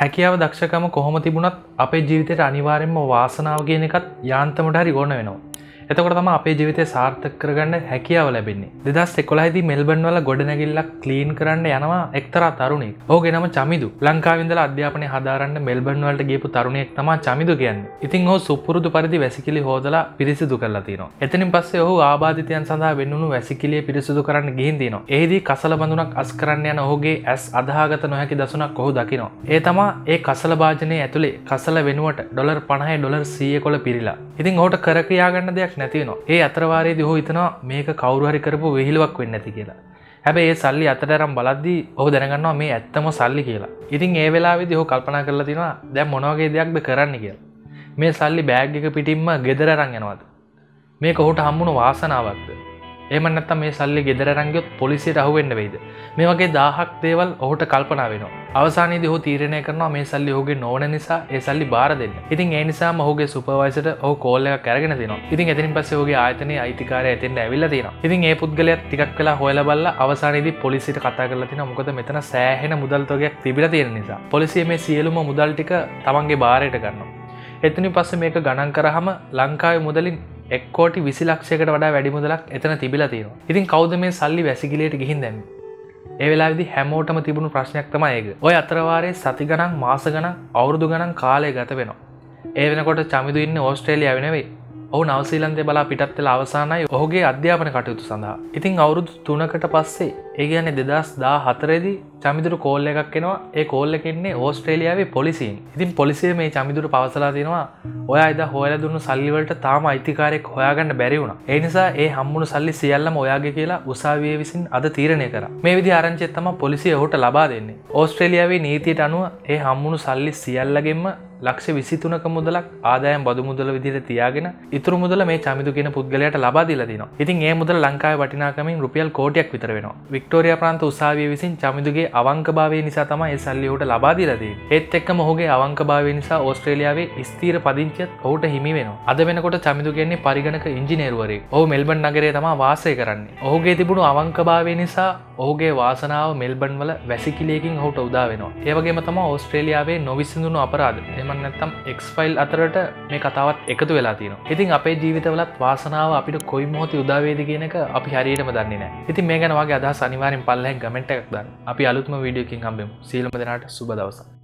හැකියාව දක්ෂකම කොහොම තිබුණත් අපේ ජීවිතේට අනිවාර්යයෙන්ම වාසනාව කියන එකත් යාන්තමට හරි ඕන වෙනවා. එතකොට තමයි අපේ ජීවිතේ සාර්ථක කරගන්න හැකියාව ලැබෙන්නේ. 2011 දී මෙල්බන් වල ගොඩනැගිල්ලක් ක්ලීන් කරන්න යනවා එක්තරා තරුණයෙක්. ඔහුගේ නම චමිදු. ලංකාවේ ඉඳලා අධ්‍යාපනය හදාරන්න මෙල්බන් වලට ගියපු තරුණයෙක් තමයි චමිදු කියන්නේ. ඉතින් ඔහු සුපුරුදු පරිදි වැසිකිලි හොදලා පිරිසිදු කරලා තිනවා. එතනින් පස්සේ ඔහු ආබාධිතයන් සඳහා වෙන්නුණු වැසිකිළිය පිරිසිදු කරන්න ගිහින් තිනවා. එහිදී කසල බඳුනක් අස් කරන්න යන ඔහුගේ ඇස් අදාහගත නොහැකි දසුනක් ඔහු දකිනවා. ඒ තමයි ඒ කසල භාජනයේ ඇතුලේ කසල වෙනුවට ඩොලර් 50 ඩොලර් 100 කොළ පිරීලා. ඉතින් ඔහුට කර කියා ගන්න දෙයක් නැති වෙනවා. ඒ අතරවාරයේදී ඔහු හිතනවා මේක කවුරු හරි කරපු විහිළුවක් වෙන්නේ නැති කියලා. හැබැයි ඒ සල්ලි අතට අරන් බලද්දී ඔහු දැනගන්නවා මේ ඇත්තම සල්ලි කියලා. ඉතින් ඒ වෙලාවේදී ඔහු කල්පනා කරලා තිනවා දැන් මොන වගේ දෙයක්ද කරන්න කියලා. මේ සල්ලි බෑග් එක පිටින්ම ගෙදර අරන් යනවාද? මේක ඔහුට හම්බුණු වාසනාවක්ද? එහෙම නැත්නම් මේ සල්ලි ගෙදර අරන් ගියොත් පොලිසියට අහු වෙන්න වෙයිද? මේ වගේ 1000ක් දේවල් ඔහුට කල්පනා වෙනවා. අවසානයේදී ඔහු තීරණය කරනවා මේ සල්ලි ඔහුගේ නොවන නිසා ඒ සල්ලි බාර දෙන්න. ඉතින් ඒ නිසාම ඔහුගේ සුපර්වයිසර්ට ඔහු කෝල් එකක් අරගෙන දෙනවා. ඉතින් එතනින් පස්සේ ඔහුගේ ආයතනයේ අයිතිකාරයා එතෙන්ට ඇවිල්ලා තියෙනවා. ඉතින් ඒ පුද්ගලයා ටිකක් වෙලා හොයලා බලලා අවසානයේදී පොලිසියට කතා කරලා තිනවා. මොකද මෙතන සෑහෙන මුදල් තොගයක් තිබිලා තියෙන නිසා. පොලිසිය මේ සියලුම මුදල් ටික තමන්ගේ බාරයට ගන්නවා. එතනින් පස්සේ මේක ගණන් කරාම ලංකාවේ මුදලින් 1 කෝටි 20 ලක්ෂයකට වඩා වැඩි මුදලක් එතන තිබිලා තියෙනවා. ඉතින් කවුද මේ සල්ලි වැසිකිළියට ගිහින් දැම්මේ? ඒ වෙලාවේදී හැමෝටම තිබුණු ප්‍රශ්නයක් තමයි ඒක. ඔය අතරවාරයේ සති ගණන්, මාස ගණන්, අවුරුදු ගණන් කාලය ගත වෙනවා. ඒ වෙනකොට චමිදු ඉන්නේ ඕස්ට්‍රේලියාවේ නෙවෙයි. ඔහු නවසීලන්තේ බලා පිටත් වෙලා අවසానයි ඔහුගේ අධ්‍යාපන කටයුතු සඳහා. ඉතින් අවුරුදු 3කට පස්සේ ඒ කියන්නේ 2014 දී චමිදුට කෝල් එකක් එනවා. ඒ කෝල් එක එන්නේ ඕස්ට්‍රේලියාවේ පොලිසියෙන්. ඉතින් පොලිසිය මේ චමිදුට පවසලා දෙනවා ඔයා එදා හොයලා දුන්නු සල්ලි වලට තාම අයිතිකාරයෙක් හොයාගන්න බැරි වුණා. ඒ නිසා ඒ හම්බුණු සල්ලි සියල්ලම ඔයාගේ කියලා උසාවියේ විසින් අද තීරණය කරා. මේ විදිහ ආරංචිය තමයි පොලිසිය ඔහුට ලබා දෙන්නේ. ඕස්ට්‍රේලියාවේ නීතියට අනුව ඒ හම්බුණු සල්ලි සියල්ලගෙන්ම ලක්ෂ 23ක මුදලක් ආදායම් බදු මුදල විදිහට තියාගෙන ඉතුරු මුදල මේ චමිදු කියන පුද්ගලයාට ලබා දීලා දිනවා. ඉතින් ඒ මුදල ලංකාවේ වටිනාකමින් රුපියල් කෝටියක් විතර වෙනවා. වික්ටෝරියා ප්‍රාන්ත උසාවිය විසින් චමිදුගේ අවංකභාවය නිසා තමයි මේ සල්ලි ඔහුට ලබා දීලා තියෙන්නේ. ඒත් එක්කම ඔහුගේ අවංකභාවය නිසා ඕස්ට්‍රේලියාවේ ස්ථීර පදිංචියත් ඔහුට හිමි වෙනවා. අද වෙනකොට චමිදු කියන්නේ පරිගණක ඉංජිනේරුවරයෙක්. ඔහු මෙල්බන් නගරයේ තමයි වාසය කරන්නේ. ඔහුගේ තිබුණු අවංකභාවය නිසා ඔහුගේ වාසනාව මෙල්බන් වල වැසිකිළියකින් ඔහුට උදා වෙනවා. ඒ වගේම තමයි ඕස්ට්‍රේලියාවේ නොවිසඳුණු අපරාධ එහෙම නැත්නම් X-ෆයිල් අතරට මේ කතාවත් එකතු වෙලා තියෙනවා. ඉතින් අපේ ජීවිතවලත් වාසනාව අපිට කොයි මොහොතේ උදා වේද කියන එක අපි හරියටම දන්නේ නැහැ. ඉතින් මේ ගැන වගේ අදහස් අනිවාර්යෙන් පල්ලෙහෙන් කමෙන්ට් එකක් දාන්න. අපි අලුත්ම වීඩියෝ එකකින් හම්බෙමු. සියලුම දෙනාට සුබ දවසක්.